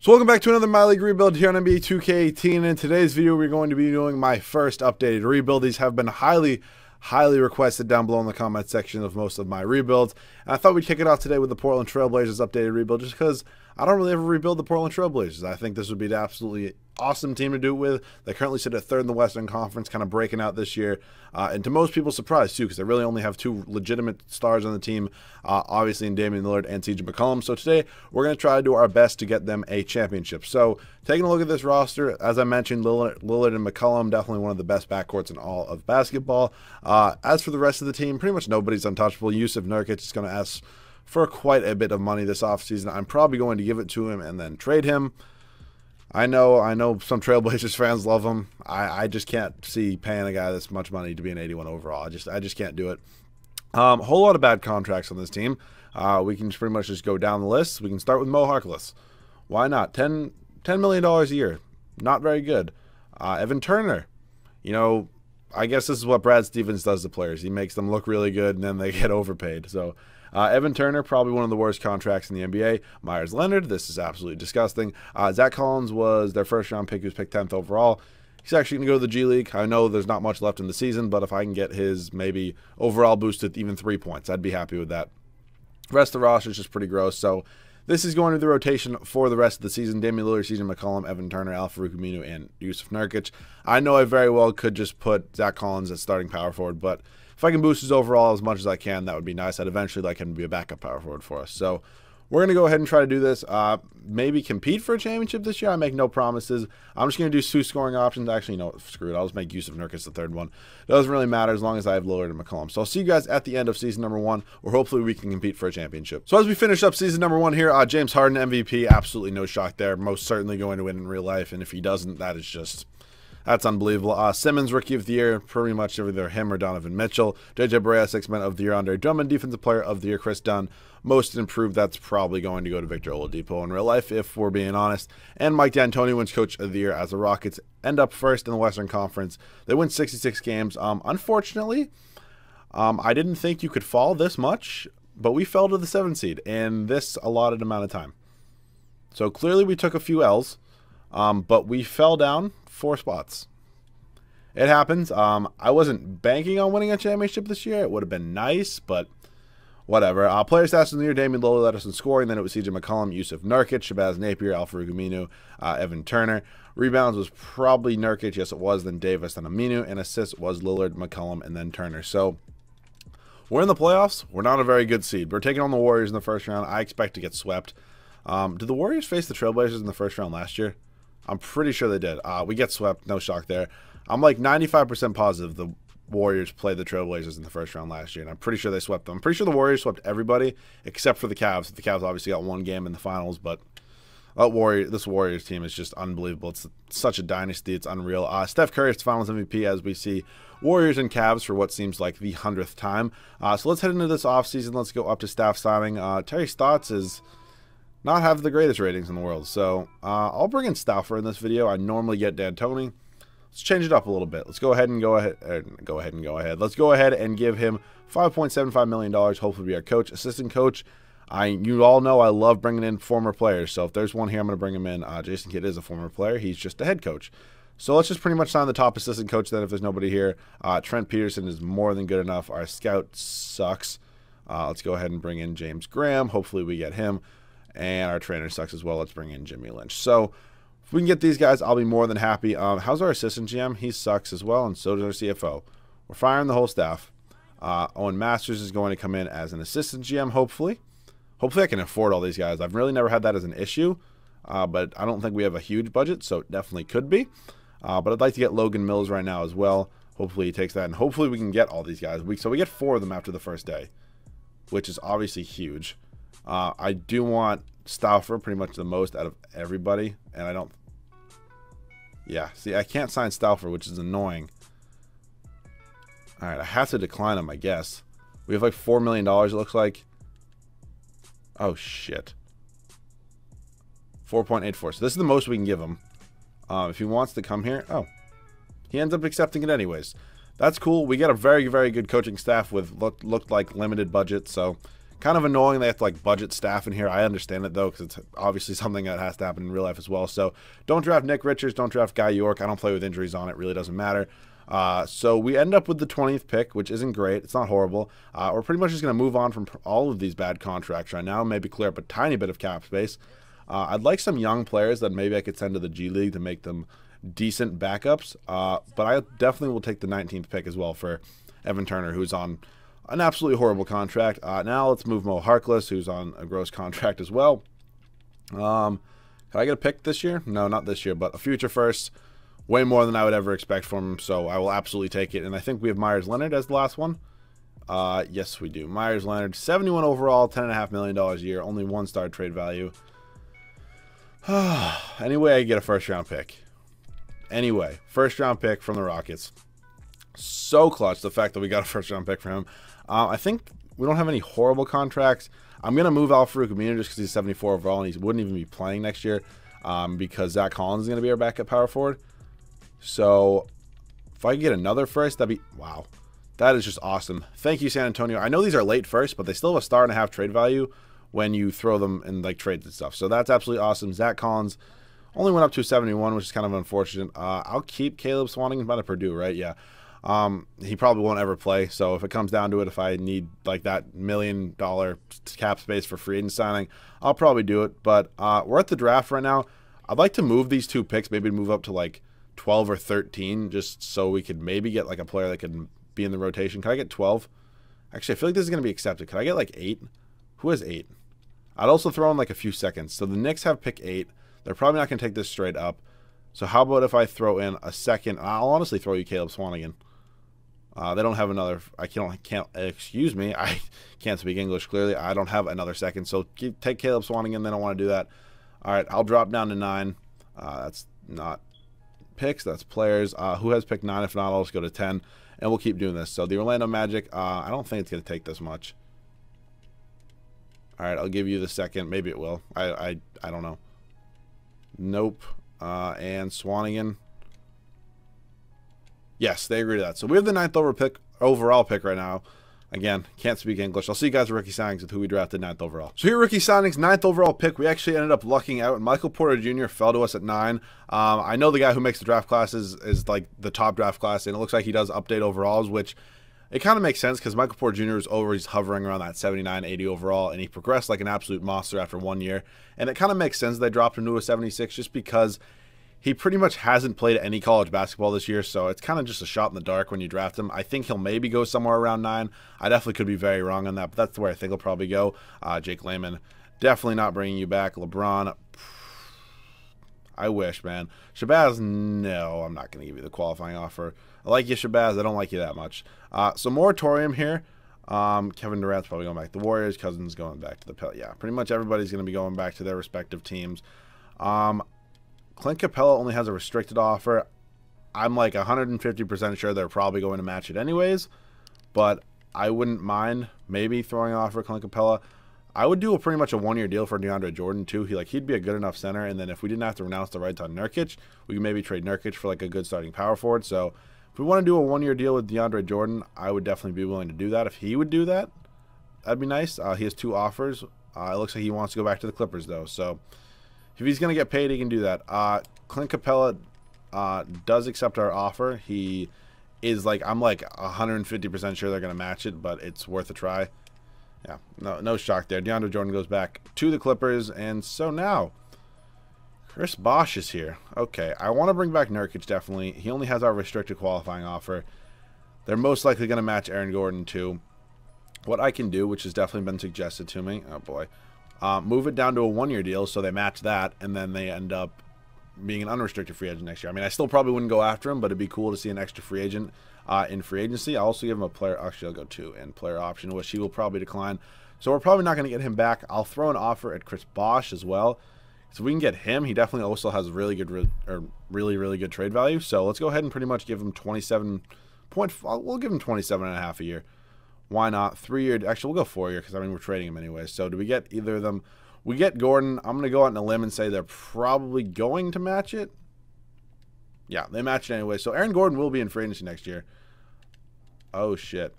So welcome back to another My League rebuild here on NBA 2K18. In today's video, we're going to be doing my first updated rebuild. These have been highly requested down below in the comment section of most of my rebuilds. And I thought we'd kick it off today with the Portland Trailblazers updated rebuild, just because I don't really ever rebuild the Portland Trailblazers. I think this would be an absolutely awesome team to do it with. They currently sit at third in the Western Conference, kind of breaking out this year. And to most people's surprise, too, because they really only have two legitimate stars on the team, obviously in Damian Lillard and CJ McCollum. So today, we're going to try to do our best to get them a championship. So taking a look at this roster, as I mentioned, Lillard and McCollum, definitely one of the best backcourts in all of basketball. As for the rest of the team, pretty much nobody's untouchable. Yusuf Nurkic is going to ask for quite a bit of money this offseason. I'm probably going to give it to him and then trade him. I know some Trailblazers fans love him. I just can't see paying a guy this much money to be an 81 overall. I just can't do it. Whole lot of bad contracts on this team. We can pretty much just go down the list. We can start with Mo Harkless. Why not? $10 million a year. Not very good. Evan Turner. You know, I guess this is what Brad Stevens does to players. He makes them look really good, and then they get overpaid. So Evan Turner, probably one of the worst contracts in the NBA. Myers Leonard, this is absolutely disgusting. Zach Collins was their first-round pick. He was picked 10th overall. He's actually going to go to the G League. I know there's not much left in the season, but if I can get his maybe overall boosted even 3 points, I'd be happy with that. The rest of the roster is just pretty gross. So this is going to the rotation for the rest of the season. Damian Lillard, CJ McCollum, Evan Turner, Al-Farouq Aminu, and Yusuf Nurkic. I know I very well could just put Zach Collins as starting power forward, but if I can boost his overall as much as I can, that would be nice. I'd eventually like him to be a backup power forward for us. So we're going to go ahead and try to do this. Maybe compete for a championship this year. I make no promises. I'm just going to do two scoring options. Actually, no, screw it. I'll just make Yusuf Nurkic the third one. It doesn't really matter as long as I have Lillard and McCollum. So I'll see you guys at the end of season number 1, where hopefully we can compete for a championship. So as we finish up season number 1 here, James Harden MVP. Absolutely no shock there. Most certainly going to win in real life. And if he doesn't, that is just... that's unbelievable. Simmons, Rookie of the Year, pretty much either him or Donovan Mitchell. JJ Barea, Sixth Man of the Year, Andre Drummond, Defensive Player of the Year, Chris Dunn. Most improved, that's probably going to go to Victor Oladipo in real life, if we're being honest. And Mike D'Antoni wins Coach of the Year as the Rockets end up first in the Western Conference. They win 66 games. Unfortunately, I didn't think you could fall this much, but we fell to the 7th seed in this allotted amount of time. So clearly we took a few L's. But we fell down 4 spots. It happens. I wasn't banking on winning a championship this year. It would have been nice, but whatever. Player stats in the year: Damian Lillard led us in scoring. Then it was CJ McCollum, Yusuf Nurkic, Shabazz Napier, Al-Farouq Aminu, Evan Turner. Rebounds was probably Nurkic. Yes, it was. Then Davis, then Aminu. And assists was Lillard, McCollum, and then Turner. So we're in the playoffs. We're not a very good seed. We're taking on the Warriors in the first round. I expect to get swept. Did the Warriors face the Trailblazers in the first round last year? I'm pretty sure they did. We get swept. No shock there. I'm like 95% positive the Warriors played the Trailblazers in the first round last year, and I'm pretty sure they swept them. I'm pretty sure the Warriors swept everybody except for the Cavs. The Cavs obviously got one game in the finals, but this Warriors team is just unbelievable. It's such a dynasty. It's unreal. Steph Curry is the Finals MVP as we see Warriors and Cavs for what seems like the 100th time. So let's head into this offseason. Let's go up to staff signing. Terry Stotts is... not have the greatest ratings in the world. So I'll bring in Stauffer in this video. I normally get D'Antoni. Let's change it up a little bit. Let's go ahead and go ahead. Let's go ahead and give him $5.75 million. Hopefully be our coach, assistant coach. You all know I love bringing in former players. So if there's one here, I'm going to bring him in. Jason Kidd is a former player. He's just a head coach. So let's just pretty much sign the top assistant coach then if there's nobody here. Trent Peterson is more than good enough. Our scout sucks. Let's go ahead and bring in James Graham. Hopefully we get him. And our trainer sucks as well. Let's bring in Jimmy Lynch. So if we can get these guys, I'll be more than happy. How's our assistant GM? He sucks as well, and so does our CFO. We're firing the whole staff. Owen Masters is going to come in as an assistant GM, hopefully. Hopefully I can afford all these guys. I've really never had that as an issue, but I don't think we have a huge budget, so it definitely could be. But I'd like to get Logan Mills right now as well. Hopefully he takes that, and hopefully we can get all these guys. So we get 4 of them after the first day, which is obviously huge. I do want Stauffer pretty much the most out of everybody, and I don't... yeah, see, I can't sign Stauffer, which is annoying. Alright, I have to decline him, I guess. We have like $4 million, it looks like. Oh, shit. 4.84. So this is the most we can give him. If he wants to come here... oh. He ends up accepting it anyways. That's cool. We get a very, very good coaching staff with looked like limited budget, so... Kind of annoying they have to like budget staff in here. I understand it though, because it's obviously something that has to happen in real life as well. So don't draft Nick Richards, don't draft Guy York. I don't play with injuries on it. Really doesn't matter. So we end up with the 20th pick, which isn't great. It's not horrible. We're pretty much just going to move on from all of these bad contracts right now. Maybe clear up a tiny bit of cap space. I'd like some young players that maybe I could send to the G League to make them decent backups. But I definitely will take the 19th pick as well for Evan Turner, who's on an absolutely horrible contract. Now let's move Mo Harkless, who's on a gross contract as well. Can I get a pick this year? No, not this year, but a future first. Way more than I would ever expect from him, so I will absolutely take it. And I think we have Myers Leonard as the last one. Yes, we do. Myers Leonard, 71 overall, $10.5 million a year, only 1-star trade value. Anyway, I get a first-round pick. Anyway, first-round pick from the Rockets. So clutch, the fact that we got a first-round pick from him. I think we don't have any horrible contracts. I'm going to move Al-Farouq Aminu just because he's 74 overall, and he wouldn't even be playing next year because Zach Collins is going to be our backup power forward. So if I could get another first, that'd be, wow. That is just awesome. Thank you, San Antonio. I know these are late first, but they still have a 1.5-star trade value when you throw them in like trades and stuff. So that's absolutely awesome. Zach Collins only went up to 71, which is kind of unfortunate. I'll keep Caleb Swanigan out of Purdue, right? Yeah. He probably won't ever play. So if it comes down to it, if I need like that $1 million cap space for free agent signing, I'll probably do it. But we're at the draft right now. I'd like to move these 2 picks, maybe move up to like 12 or 13, just so we could maybe get like a player that could be in the rotation. Can I get 12? Actually, I feel like this is going to be accepted. Can I get like 8? Who has 8? I'd also throw in like a few seconds. So the Knicks have pick 8. They're probably not going to take this straight up. So how about if I throw in a second? I'll honestly throw you Caleb Swanigan. They don't have another. I can't. Excuse me. I can't speak English clearly. I don't have another second. So take Caleb Swanigan. They don't want to do that. All right. I'll drop down to 9. That's not picks. That's players. Who has pick 9? If not, I'll just go to 10, and we'll keep doing this. So the Orlando Magic. I don't think it's going to take this much. All right. I'll give you the second. Maybe it will. I don't know. Nope. And Swanigan. Yes, they agree to that. So we have the 9th overall pick right now. Again, can't speak English. I'll see you guys at rookie signings with who we drafted 9th overall. So here, rookie signings, 9th overall pick. We actually ended up lucking out, and Michael Porter Jr. fell to us at 9. I know the guy who makes the draft classes is like the top draft class, and it looks like he does update overalls, which it kind of makes sense because Michael Porter Jr. is always hovering around that 79, 80 overall, and he progressed like an absolute monster after 1 year. And it kind of makes sense they dropped him to a 76 just because he pretty much hasn't played any college basketball this year, so it's kind of just a shot in the dark when you draft him. I think he'll maybe go somewhere around 9. I definitely could be very wrong on that, but that's where I think he'll probably go. Jake Layman, definitely not bringing you back. LeBron, I wish, man. Shabazz, no, I'm not going to give you the qualifying offer. I like you, Shabazz. I don't like you that much. So moratorium here. Kevin Durant's probably going back to the Warriors. Cousins going back to the Pel. Yeah, pretty much everybody's going to be going back to their respective teams. Clint Capella only has a restricted offer. I'm like 150% sure they're probably going to match it anyways, but I wouldn't mind maybe throwing an offer for Clint Capella. I would do pretty much a 1-year deal for DeAndre Jordan too. He'd be a good enough center, and then if we didn't have to renounce the rights on Nurkic, we could maybe trade Nurkic for like a good starting power forward. So if we want to do a 1-year deal with DeAndre Jordan, I would definitely be willing to do that. If he would do that, that'd be nice. He has 2 offers. It looks like he wants to go back to the Clippers though, so if he's going to get paid, he can do that. Clint Capella does accept our offer. He is like, I'm like 150% sure they're going to match it, but it's worth a try. Yeah, no shock there. DeAndre Jordan goes back to the Clippers, and so now Chris Bosh is here. Okay, I want to bring back Nurkic, definitely. He only has our restricted qualifying offer. They're most likely going to match Aaron Gordon, too. What I can do, which has definitely been suggested to me, oh boy, move it down to a 1-year deal so they match that, and then they end up being an unrestricted free agent next year. I mean, I still probably wouldn't go after him, but it'd be cool to see an extra free agent in free agency. I'll also give him a player. Actually, I'll go 2 and player option, which he will probably decline. So we're probably not going to get him back. I'll throw an offer at Chris Bosh as well. So if we can get him, he definitely also has really good trade value. So let's go ahead and pretty much give him 27 point. We'll give him 27.5 a year. Why not? 3-year. Actually, we'll go 4-year because I mean we're trading him anyway. So do we get either of them? We get Gordon. I'm going to go out on a limb and say they're probably going to match it. Yeah, they match it anyway. So Aaron Gordon will be in free agency next year. Oh, shit.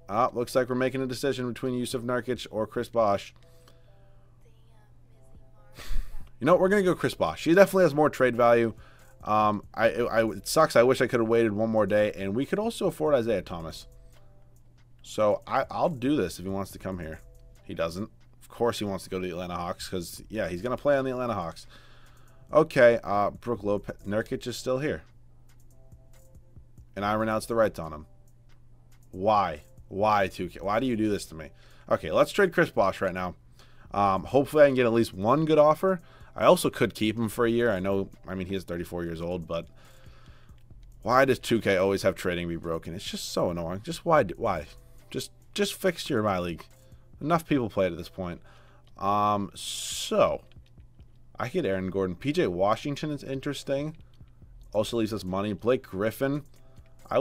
Looks like we're making a decision between Yusuf Nurkic or Chris Bosh. You know what? We're going to go Chris Bosh. She definitely has more trade value. It sucks. I wish I could have waited one more day. And we could also afford Isaiah Thomas. So I'll do this if he wants to come here. He doesn't. Of course he wants to go to the Atlanta Hawks because, yeah, he's going to play on the Atlanta Hawks. Okay, Brook Lopez. Nurkic is still here. And I renounce the rights on him. Why? Why, 2K? Why do you do this to me? Okay, let's trade Chris Bosh right now. Hopefully I can get at least one good offer. I also could keep him for a year. I mean, he is 34 years old, but why does 2K always have trading be broken? It's just so annoying. Just why? Just fix your My League. Enough people play it at this point. So I get Aaron Gordon. PJ Washington is interesting. Also leaves us money. Blake Griffin. I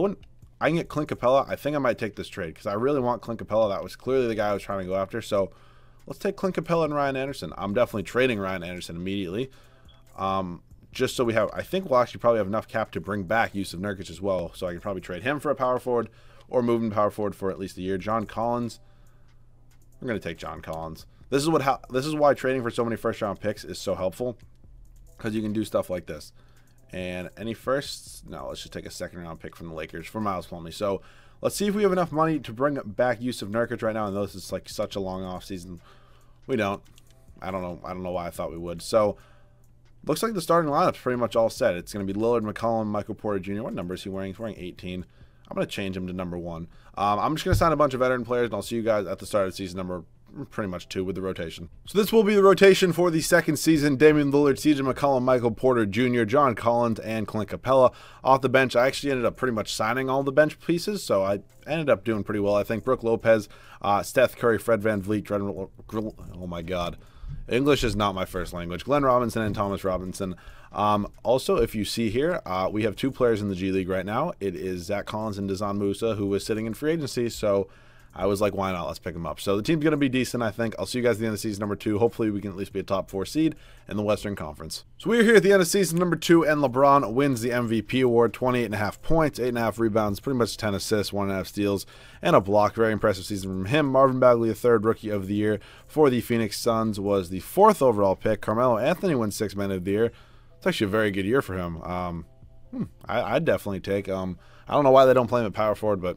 can get Clint Capella. I think I might take this trade because I really want Clint Capella. That was clearly the guy I was trying to go after. So let's take Clint Capella and Ryan Anderson. I'm definitely trading Ryan Anderson immediately. Just so we have, I think we'll actually probably have enough cap to bring back Yusuf Nurkic as well. So I can probably trade him for a power forward or move him power forward for at least a year. John Collins. I'm going to take John Collins. This is why trading for so many first-round picks is so helpful, because you can do stuff like this. And any firsts? No, let's just take a second-round pick from the Lakers for Miles Plumlee. So let's see if we have enough money to bring back Yusuf Nurkic right now. I know this is like such a long offseason. We don't. I don't know why I thought we would. So looks like the starting lineup's pretty much all set. It's going to be Lillard, McCollum, Michael Porter Jr. What number is he wearing? He's wearing 18. I'm going to change him to number 1. I'm just going to sign a bunch of veteran players, and I'll see you guys at the start of the season number pretty much 2 with the rotation. So this will be the rotation for the second season. Damian Lillard, CJ McCollum, Michael Porter Jr., John Collins, and Clint Capella. Off the bench, I actually ended up pretty much signing all the bench pieces, so I ended up doing pretty well. I think Brook Lopez, Steph Curry, Fred VanVleet, oh my God. English is not my first language. Glenn Robinson and Thomas Robinson. Also, if you see here, we have 2 players in the G League right now. It is Zach Collins and Dazan Musa, who was sitting in free agency, so I was like, why not? Let's pick them up. So the team's going to be decent, I think. I'll see you guys at the end of season number 2. Hopefully we can at least be a top 4 seed in the Western Conference. So we're here at the end of season number 2, and LeBron wins the MVP award. 28.5 points, 8.5 rebounds, pretty much 10 assists, 1.5 steals, and a block. Very impressive season from him. Marvin Bagley, the 3rd Rookie of the Year for the Phoenix Suns, was the 4th overall pick. Carmelo Anthony wins 6th Man of the Year. It's actually a very good year for him. I'd definitely take. I don't know why they don't play him at power forward, but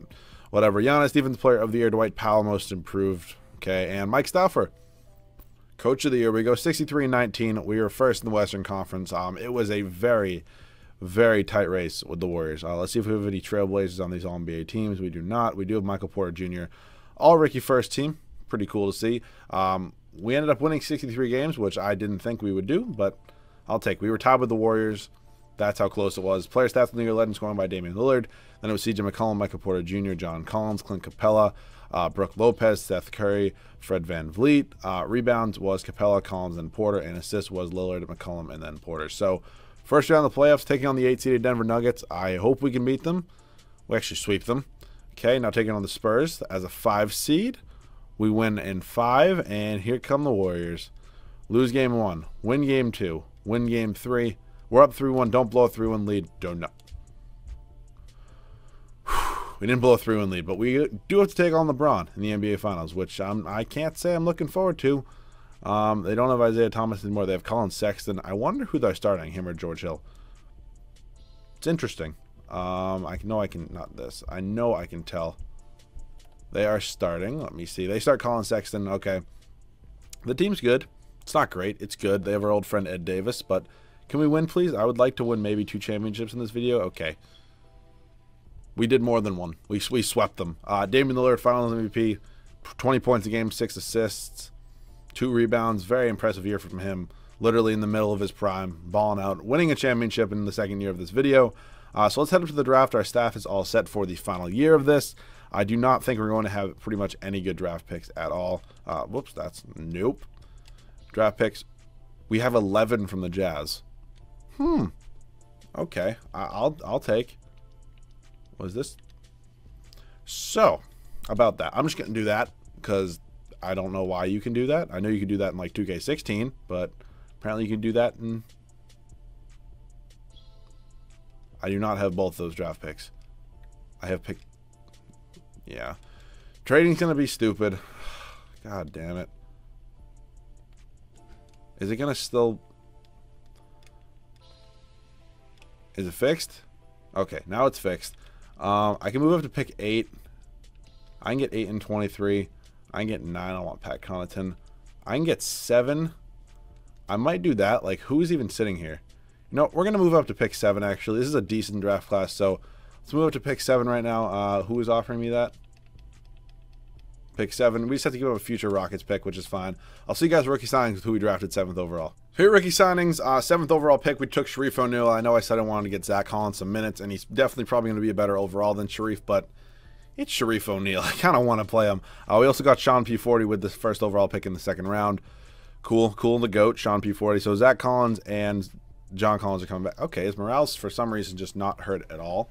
whatever. Giannis, Stevens Player of the Year. Dwight Powell, Most Improved. Okay, and Mike Stauffer, Coach of the Year. We go 63-19. We were first in the Western Conference. It was a very, very tight race with the Warriors. Let's see if we have any Trailblazers on these All-NBA teams. We do not. We do have Michael Porter Jr. All-Rookie first team. Pretty cool to see. We ended up winning 63 games, which I didn't think we would do, but I'll take. We were tied with the Warriors. That's how close it was. Player stats of the year led in scoring by Damian Lillard. Then it was CJ McCollum, Michael Porter Jr., John Collins, Clint Capella, Brook Lopez, Steph Curry, Fred VanVleet. Rebounds was Capella, Collins, and Porter. And assists was Lillard, McCollum, and then Porter. So first round of the playoffs, taking on the 8-seeded Denver Nuggets. I hope we can beat them. We actually sweep them. Okay, now taking on the Spurs as a 5 seed. We win in 5, and here come the Warriors. Lose game 1, win game 2, win game 3. We're up 3-1. Don't blow a 3-1 lead. Don't know. We didn't blow a 3-1 lead, but we do have to take on LeBron in the NBA Finals, which I can't say I'm looking forward to. They don't have Isaiah Thomas anymore. They have Colin Sexton. I wonder who they're starting, him or George Hill. It's interesting. I know I can tell. They are starting. Let me see. They start Colin Sexton. Okay. The team's good. It's not great. It's good. They have our old friend Ed Davis, but can we win, please? I would like to win maybe 2 championships in this video. Okay. We did more than 1. We swept them. Damian Lillard, Finals MVP, 20 points a game, 6 assists, 2 rebounds. Very impressive year from him. Literally in the middle of his prime, balling out, winning a championship in the 2nd year of this video. So let's head up to the draft. Our staff is all set for the final year of this. I do not think we're going to have pretty much any good draft picks at all. Whoops, that's nope. Draft picks. We have 11 from the Jazz. Okay, I'll take. What is this? So, about that. I'm just going to do that because I don't know why you can do that. I know you can do that in like 2K16, but apparently you can do that in... I do not have both those draft picks. I have picked... Yeah. Trading's going to be stupid. God damn it. Is it going to still... Is it fixed? Okay, now it's fixed. I can move up to pick 8. I can get 8 and 23. I can get 9. I want Pat Connaughton. I can get 7. I might do that. Like, who's even sitting here? You know, we're going to move up to pick 7, actually. This is a decent draft class, so let's move up to pick 7 right now. Who is offering me that? Pick 7. We just have to give him a future Rockets pick, which is fine. I'll see you guys rookie signings with who we drafted 7th overall. Here, rookie signings, 7th overall pick, we took Shareef O'Neal. I know I said I wanted to get Zach Collins some minutes, and he's definitely probably going to be a better overall than Shareef, but it's Shareef O'Neal. I kind of want to play him. We also got Sean P40 with the first overall pick in the 2nd round. Cool, the GOAT, Sean P40. So Zach Collins and John Collins are coming back. Okay, his morale's for some reason just not hurt at all,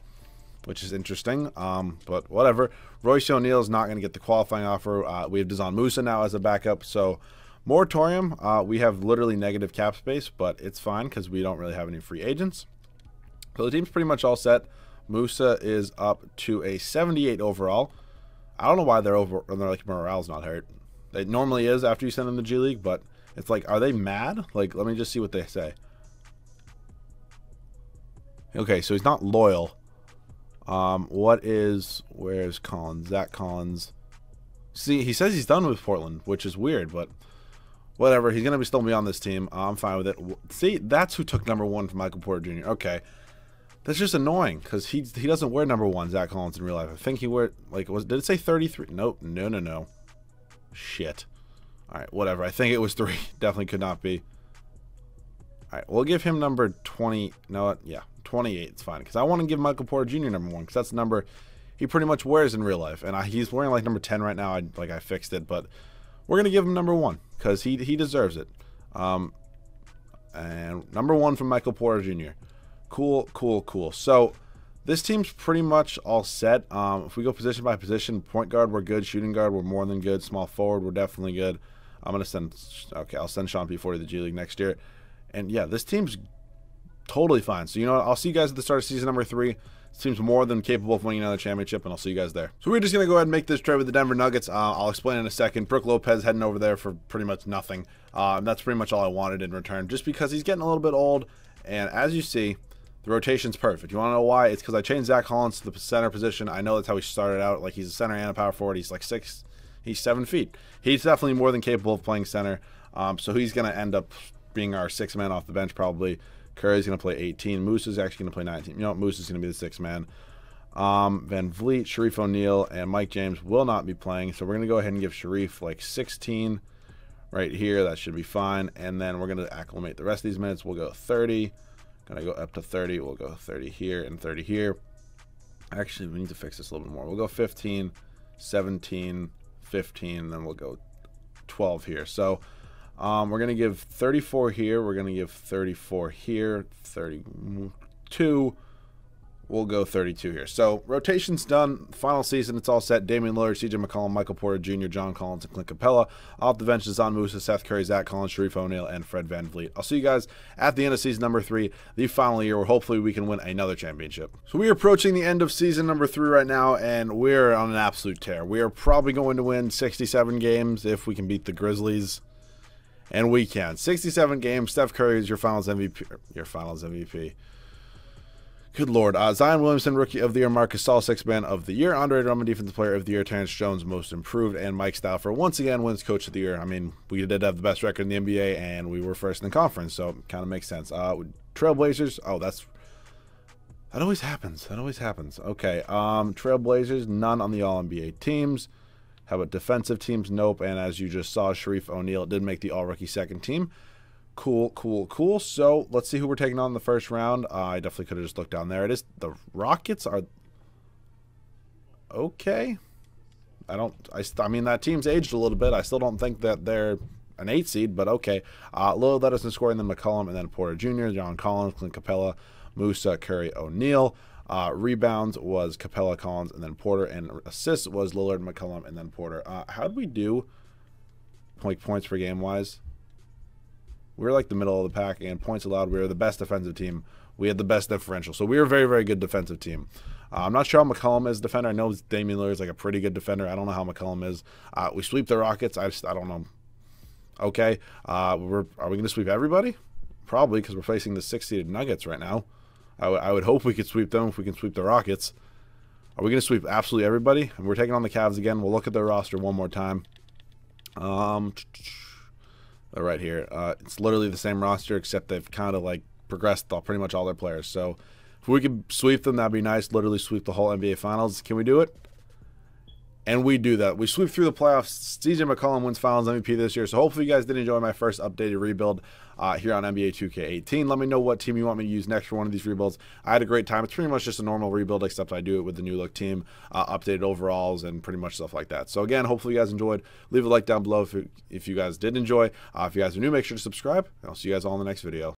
which is interesting, but whatever. Royce O'Neal is not going to get the qualifying offer. We have Dazon Musa now as a backup, so moratorium. We have literally negative cap space, but it's fine because we don't really have any free agents. So the team's pretty much all set. Musa is up to a 78 overall. I don't know why they're like morale's not hurt. It normally is after you send them to G League, but it's like, are they mad? Like, let me just see what they say. Okay, so he's not loyal. Where's Collins? Zach Collins. See, he says he's done with Portland, which is weird, but whatever. He's going to still be on this team. I'm fine with it. See, that's who took #1 from Michael Porter Jr. Okay. That's just annoying because he doesn't wear #1, Zach Collins, in real life. I think he wore, like, did it say 33? Nope. No. Shit. All right, whatever. I think it was 3. Definitely could not be. All right, we'll give him number 20. No, yeah, 28. It's fine because I want to give Michael Porter Jr. #1 because that's the number he pretty much wears in real life, and he's wearing like number 10 right now. I fixed it, but we're gonna give him #1 because he deserves it. And #1 from Michael Porter Jr. Cool. So this team's pretty much all set. If we go position by position, point guard we're good, shooting guard we're more than good, small forward we're definitely good. I'll send Sean P40 to the G League next year. And yeah, this team's totally fine. So, you know what? I'll see you guys at the start of season number 3. This team's more than capable of winning another championship, and I'll see you guys there. So we're just going to go ahead and make this trade with the Denver Nuggets. I'll explain in a second. Brook Lopez heading over there for pretty much nothing. That's pretty much all I wanted in return, just because he's getting a little bit old. And as you see, the rotation's perfect. You want to know why? It's because I changed Zach Collins to the center position. I know that's how he started out. Like, he's a center and a power forward. He's like 6. He's 7 feet. He's definitely more than capable of playing center. So he's going to end up being our 6th man off the bench probably. Curry's going to play 18. Moose is actually going to play 19. You know what? Moose is going to be the 6th man. Van Vliet, Shareef O'Neal, and Mike James will not be playing. So we're going to go ahead and give Shareef like 16 right here. That should be fine. And then we're going to acclimate the rest of these minutes. We'll go 30. Going to go up to 30. We'll go 30 here and 30 here. Actually, we need to fix this a little bit more. We'll go 15, 17, 15, and then we'll go 12 here. So we're going to give 34 here. We're going to give 34 here. 32. We'll go 32 here. So rotation's done. Final season, it's all set. Damian Lillard, CJ McCollum, Michael Porter Jr., John Collins, and Clint Capella. Off the bench is Dazon Musa, Seth Curry, Zach Collins, Shareef O'Neal, and Fred VanVleet. I'll see you guys at the end of season number 3, the final year where hopefully we can win another championship. So we are approaching the end of season number 3 right now, and we're on an absolute tear. We are probably going to win 67 games if we can beat the Grizzlies. And we can. 67 games. Steph Curry is your finals MVP. Good Lord. Zion Williamson, Rookie of the Year. Marcus Gasol, 6th Man of the Year. Andre Drummond, Defensive Player of the Year. Terrence Jones, Most Improved. And Mike Stauffer, once again, wins Coach of the Year. I mean, we did have the best record in the NBA, and we were first in the conference, so it kind of makes sense. Trailblazers. Oh, that always happens. Okay. Trailblazers, none on the All-NBA teams. How about defensive teams? Nope. And as you just saw, Shareef O'Neal did make the All-Rookie 2nd team. Cool. So let's see who we're taking on in the first round. I definitely could have just looked down there. It is the Rockets are okay. I mean, that team's aged a little bit. I still don't think that they're an 8 seed, but okay. Lillard led us in scoring, then McCollum, and then Porter Jr., John Collins, Clint Capella, Musa, Curry, O'Neal. Rebounds was Capella, Collins, and then Porter, and assists was Lillard, McCollum, and then Porter. How did we do points per game wise? We were like the middle of the pack, and points allowed, we were the best defensive team. We had the best differential. So we were a very, very good defensive team. I'm not sure how McCollum is defender. I know Damian Lillard is like a pretty good defender. I don't know how McCollum is. We sweep the Rockets. I don't know. Okay. Are we going to sweep everybody? Probably, because we're facing the 6-seeded Nuggets right now. I would hope we could sweep them if we can sweep the Rockets. Are we going to sweep absolutely everybody? And we're taking on the Cavs again. We'll look at their roster one more time. Right here. It's literally the same roster, except they've kind of like progressed pretty much all their players. So if we could sweep them, that'd be nice. Literally sweep the whole NBA Finals. Can we do it? And we do that. We sweep through the playoffs. CJ McCollum wins Finals MVP this year. So hopefully you guys did enjoy my first updated rebuild here on NBA 2K18. Let me know what team you want me to use next for one of these rebuilds. I had a great time. It's pretty much just a normal rebuild, except I do it with the new look team, updated overalls, and pretty much stuff like that. So again, hopefully you guys enjoyed. Leave a like down below if you guys did enjoy. If you guys are new, make sure to subscribe. And I'll see you guys all in the next video.